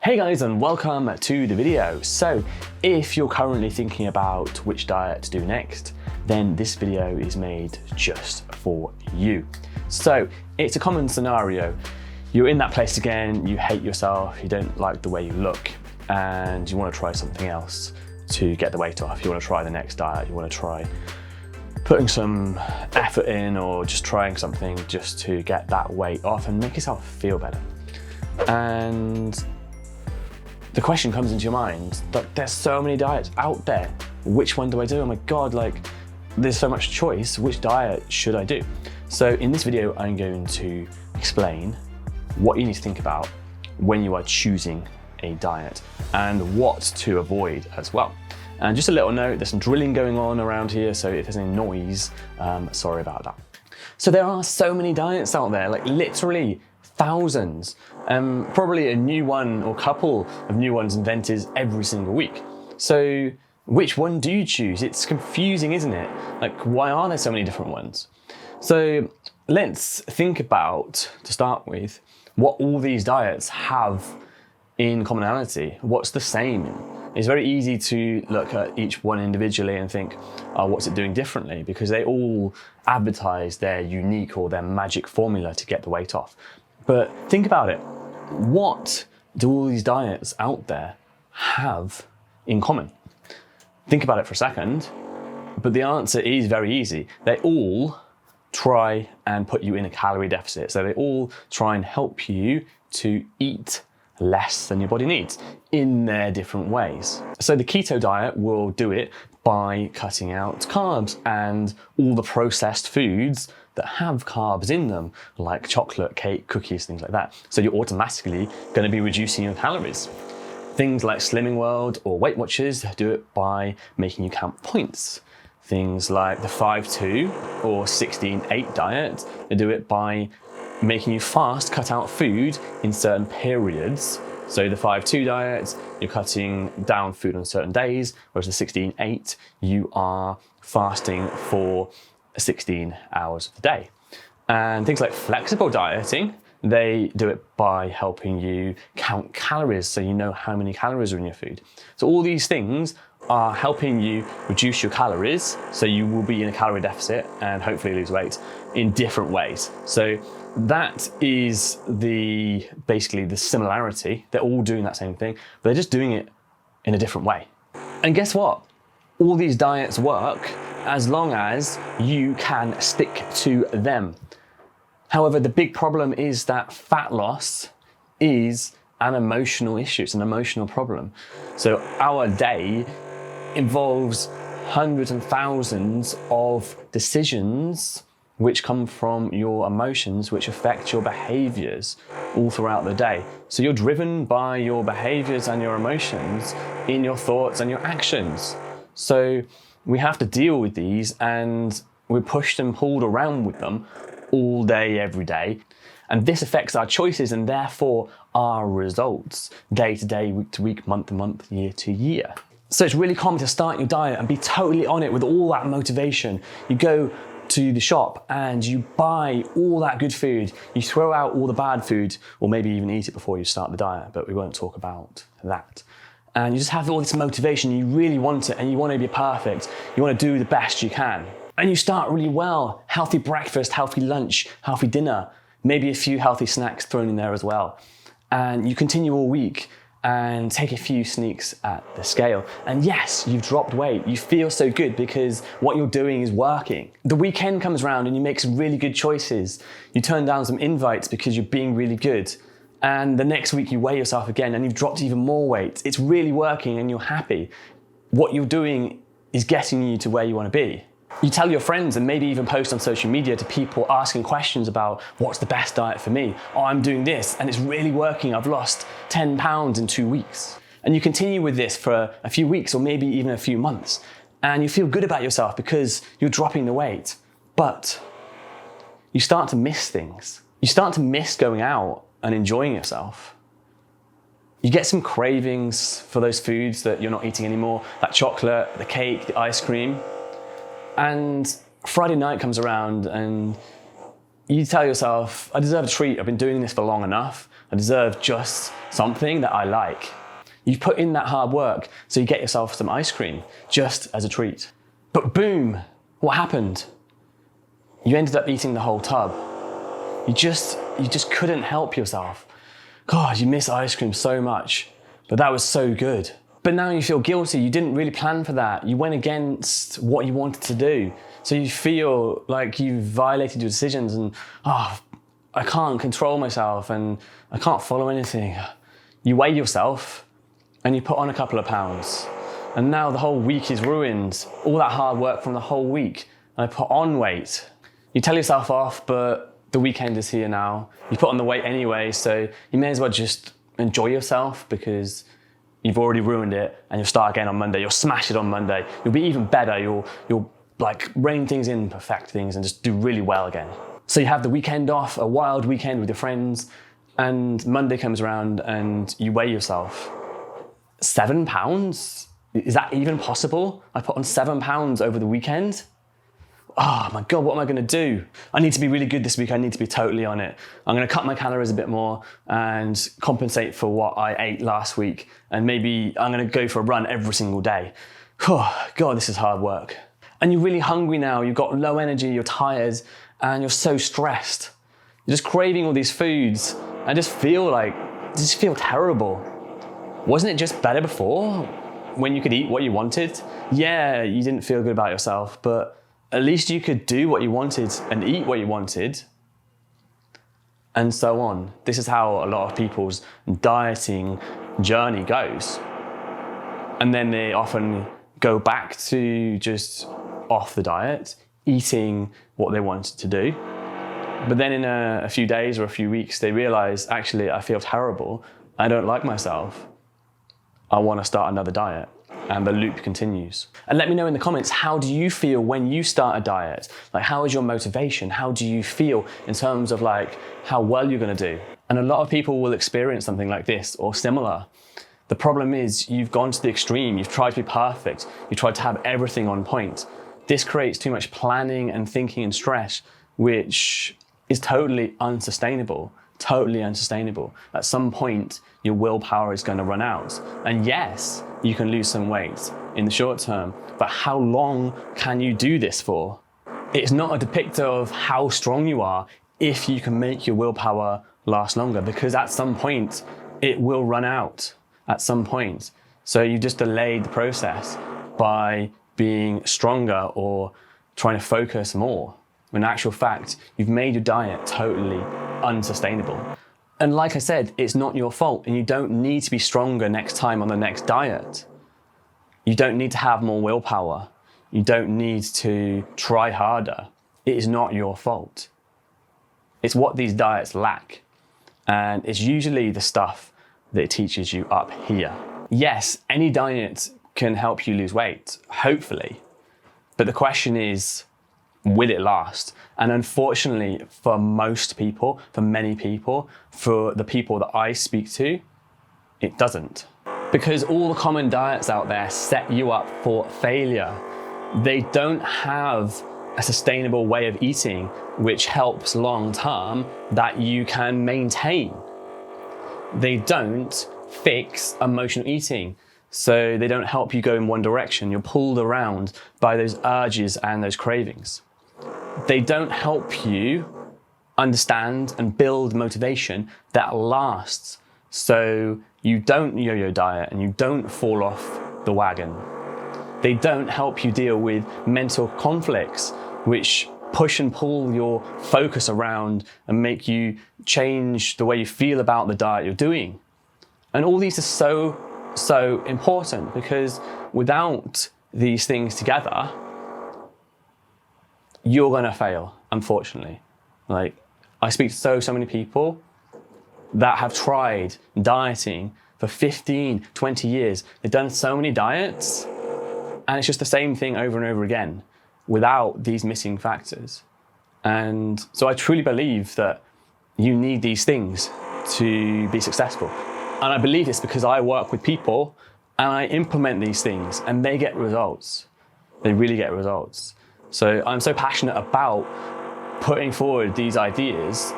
Hey guys, and welcome to the video. So if you're currently thinking about which diet to do next, then this video is made just for you. So it's a common scenario. You're in that place again, you hate yourself, you don't like the way you look, and you want to try something else to get the weight off. You want to try the next diet, you want to try putting some effort in, or just trying something just to get that weight off and make yourself feel better. And the question comes into your mind that there's so many diets out there. Which one do I do? Oh my God, like there's so much choice. Which diet should I do? So in this video, I'm going to explain what you need to think about when you are choosing a diet and what to avoid as well. And just a little note, there's some drilling going on around here, so if there's any noise, sorry about that. So there are so many diets out there, like literally thousands. Probably a new one or couple of new ones invented every single week. So which one do you choose? It's confusing, isn't it? Like, why are there so many different ones? So let's think about, to start with, what all these diets have in commonality. What's the same? It's very easy to look at each one individually and think, oh, what's it doing differently? Because they all advertise their unique or their magic formula to get the weight off. But think about it. What do all these diets out there have in common? Think about it for a second, but the answer is very easy. They all try and put you in a calorie deficit. So they all try and help you to eat less than your body needs in their different ways. So the keto diet will do it by cutting out carbs and all the processed foods that have carbs in them, like chocolate, cake, cookies, things like that. So you're automatically going to be reducing your calories. Things like Slimming World or Weight Watchers do it by making you count points. Things like the 5-2 or 16-8 diet, they do it by making you fast cut out food in certain periods. So the 5-2 diet, you're cutting down food on certain days, whereas the 16-8, you are fasting for 16 hours of the day. And things like flexible dieting, they do it by helping you count calories so you know how many calories are in your food. So all these things are helping you reduce your calories so you will be in a calorie deficit and hopefully lose weight in different ways. So that is basically the similarity. They're all doing that same thing, but they're just doing it in a different way. And guess what? All these diets work as long as you can stick to them. However, the big problem is that fat loss is an emotional issue. It's an emotional problem. So our day involves hundreds and thousands of decisions which come from your emotions, which affect your behaviors all throughout the day. So you're driven by your behaviors and your emotions in your thoughts and your actions. So we have to deal with these, and we're pushed and pulled around with them all day, every day. And this affects our choices and therefore our results day to day, week to week, month to month, year to year. So it's really common to start your diet and be totally on it with all that motivation. You go to the shop and you buy all that good food. You throw out all the bad food, or maybe even eat it before you start the diet, but we won't talk about that. And you just have all this motivation, you really want it, and you want to be perfect. You want to do the best you can. And you start really well. Healthy breakfast, healthy lunch, healthy dinner, maybe a few healthy snacks thrown in there as well. And you continue all week and take a few sneaks at the scale. And yes, you've dropped weight. You feel so good because what you're doing is working. The weekend comes around and you make some really good choices. You turn down some invites because you're being really good. And the next week you weigh yourself again and you've dropped even more weight. It's really working and you're happy. What you're doing is getting you to where you want to be. You tell your friends and maybe even post on social media to people asking questions about what's the best diet for me? Oh, I'm doing this and it's really working. I've lost 10 pounds in 2 weeks. And you continue with this for a few weeks or maybe even a few months. And you feel good about yourself because you're dropping the weight. But you start to miss things. You start to miss going out and enjoying yourself. You get some cravings for those foods that you're not eating anymore, that chocolate, the cake, the ice cream. And Friday night comes around and you tell yourself, I deserve a treat. I've been doing this for long enough. I deserve just something that I like. You put in that hard work, so you get yourself some ice cream just as a treat. But boom, what happened? You ended up eating the whole tub. You just couldn't help yourself. God, you miss ice cream so much, but that was so good. But now you feel guilty. You didn't really plan for that. You went against what you wanted to do. So you feel like you've violated your decisions and, I can't control myself and I can't follow anything. You weigh yourself and you put on a couple of pounds. And now the whole week is ruined. All that hard work from the whole week. And I put on weight. You tell yourself off, but the weekend is here now. You put on the weight anyway, so you may as well just enjoy yourself because you've already ruined it and you'll start again on Monday. You'll smash it on Monday. You'll be even better. You'll like rein things in, perfect things and just do really well again. So you have the weekend off, a wild weekend with your friends, and Monday comes around and you weigh yourself. 7 pounds? Is that even possible? I put on 7 pounds over the weekend. Oh my God, what am I gonna do? I need to be really good this week. I need to be totally on it. I'm gonna cut my calories a bit more and compensate for what I ate last week. And maybe I'm gonna go for a run every single day. Oh, God, this is hard work. And you're really hungry now. You've got low energy, you're tired, and you're so stressed. You're just craving all these foods and just feel terrible. Wasn't it just better before when you could eat what you wanted? Yeah, you didn't feel good about yourself, but at least you could do what you wanted and eat what you wanted, and so on. This is how a lot of people's dieting journey goes. And then they often go back to just off the diet, eating what they wanted to do. But then in a few days or a few weeks, they realize, actually, I feel terrible. I don't like myself. I want to start another diet. And the loop continues. And let me know in the comments, how do you feel when you start a diet? Like, how is your motivation? How do you feel in terms of like how well you're gonna do? And a lot of people will experience something like this or similar. The problem is you've gone to the extreme. You've tried to be perfect. You tried to have everything on point. This creates too much planning and thinking and stress, which is totally unsustainable. Totally unsustainable. At some point, your willpower is going to run out. And yes, you can lose some weight in the short term, but how long can you do this for? It's not a depictor of how strong you are if you can make your willpower last longer, because at some point, it will run out at some point. So you just delayed the process by being stronger or trying to focus more. In actual fact, you've made your diet totally unsustainable. And like I said, it's not your fault, and you don't need to be stronger next time on the next diet. You don't need to have more willpower. You don't need to try harder. It is not your fault. It's what these diets lack. And it's usually the stuff that it teaches you up here. Yes, any diet can help you lose weight, hopefully. But the question is, will it last? And unfortunately, for most people, for many people, for the people that I speak to, it doesn't. Because all the common diets out there set you up for failure. They don't have a sustainable way of eating which helps long term that you can maintain. They don't fix emotional eating. So they don't help you go in one direction. You're pulled around by those urges and those cravings. They don't help you understand and build motivation that lasts. So you don't yo-yo diet and you don't fall off the wagon. They don't help you deal with mental conflicts, which push and pull your focus around and make you change the way you feel about the diet you're doing. And all these are so important, because without these things together, you're gonna fail, unfortunately. Like, I speak to so many people that have tried dieting for 15, 20 years. They've done so many diets, and it's just the same thing over and over again without these missing factors. And so I truly believe that you need these things to be successful. And I believe this because I work with people and I implement these things and they get results. They really get results. So I'm so passionate about putting forward these ideas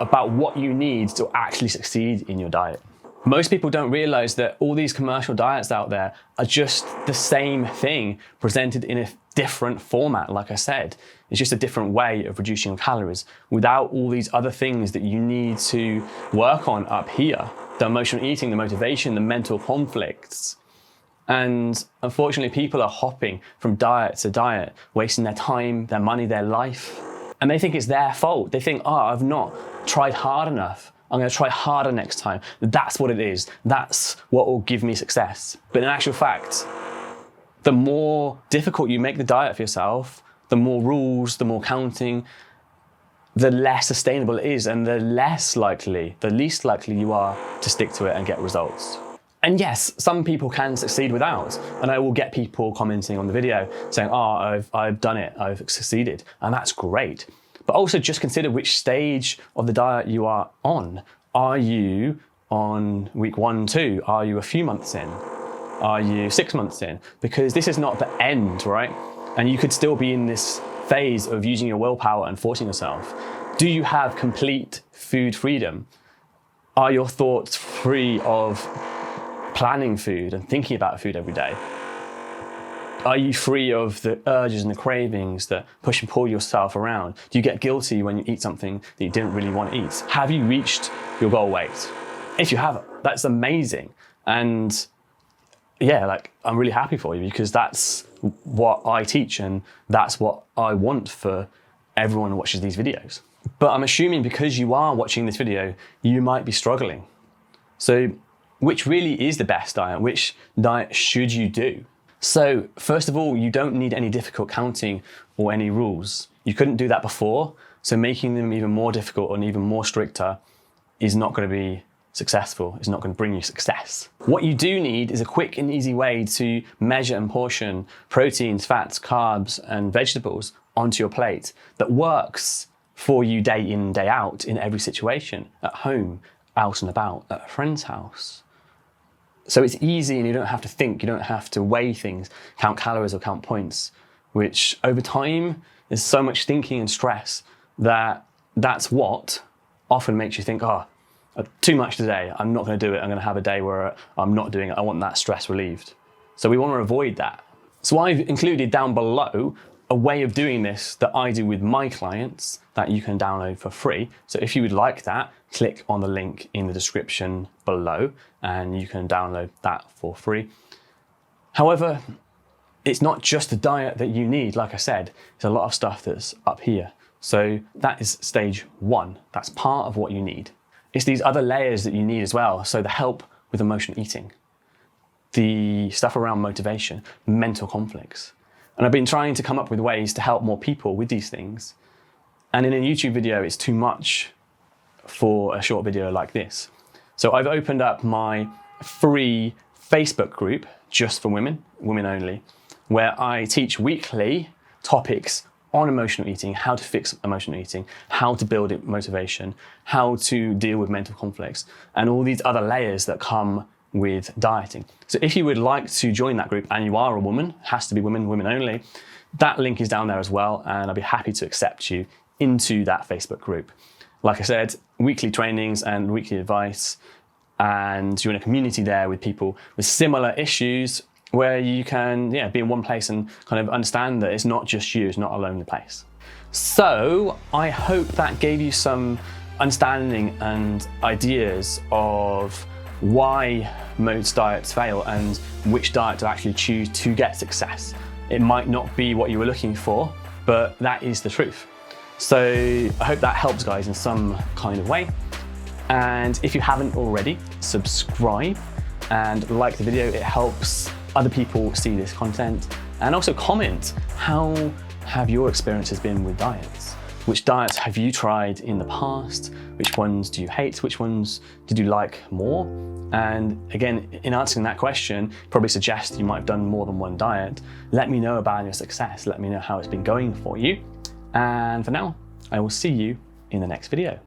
about what you need to actually succeed in your diet. Most people don't realize that all these commercial diets out there are just the same thing presented in a different format. Like I said, it's just a different way of reducing your calories without all these other things that you need to work on up here. The emotional eating, the motivation, the mental conflicts. And unfortunately, people are hopping from diet to diet, wasting their time, their money, their life. And they think it's their fault. They think, oh, I've not tried hard enough. I'm going to try harder next time. That's what it is. That's what will give me success. But in actual fact, the more difficult you make the diet for yourself, the more rules, the more counting, the less sustainable it is, and the least likely you are to stick to it and get results. And yes, some people can succeed without, and I will get people commenting on the video saying, oh, I've done it, I've succeeded, and that's great. But also just consider which stage of the diet you are on. Are you on week 1, 2? Are you a few months in? Are you 6 months in? Because this is not the end, right? And you could still be in this phase of using your willpower and forcing yourself. Do you have complete food freedom? Are your thoughts free of planning food and thinking about food every day? Are you free of the urges and the cravings that push and pull yourself around? Do you get guilty when you eat something that you didn't really want to eat? Have you reached your goal weight? If you haven't, that's amazing. And yeah, like, I'm really happy for you, because that's what I teach and that's what I want for everyone who watches these videos. But I'm assuming because you are watching this video, you might be struggling. So which really is the best diet? Which diet should you do? So first of all, you don't need any difficult counting or any rules. You couldn't do that before, so making them even more difficult and even more stricter is not going to be successful. It's not going to bring you success. What you do need is a quick and easy way to measure and portion proteins, fats, carbs, and vegetables onto your plate that works for you day in, day out in every situation, at home, out and about, at a friend's house. So it's easy and you don't have to think, you don't have to weigh things, count calories or count points, which over time is so much thinking and stress that that's what often makes you think, oh, too much today, I'm not going to do it, I'm going to have a day where I'm not doing it, I want that stress relieved. So we want to avoid that. So I've included down below a way of doing this that I do with my clients that you can download for free. So if you would like that, click on the link in the description below and you can download that for free. However, it's not just the diet that you need. Like I said, there's a lot of stuff that's up here. So that is stage 1. That's part of what you need. It's these other layers that you need as well. So the help with emotional eating, the stuff around motivation, mental conflicts. And I've been trying to come up with ways to help more people with these things. And in a YouTube video, it's too much for a short video like this. So I've opened up my free Facebook group just for women, women only, where I teach weekly topics on emotional eating, how to fix emotional eating, how to build it motivation, how to deal with mental conflicts, and all these other layers that come with dieting. So if you would like to join that group and you are a woman, has to be women, women only, that link is down there as well, and I'll be happy to accept you into that Facebook group. Like I said, weekly trainings and weekly advice, and you're in a community there with people with similar issues where you can be in one place and kind of understand that it's not just you, it's not a lonely place. So I hope that gave you some understanding and ideas of why most diets fail and which diet to actually choose to get success. It might not be what you were looking for, but that is the truth. So I hope that helps, guys, in some kind of way. And if you haven't already, subscribe and like the video. It helps other people see this content. And also comment, how have your experiences been with diets? Which diets have you tried in the past? Which ones do you hate? Which ones did you like more? And again, in answering that question, probably suggest you might have done more than one diet. Let me know about your success. Let me know how it's been going for you. And for now, I will see you in the next video.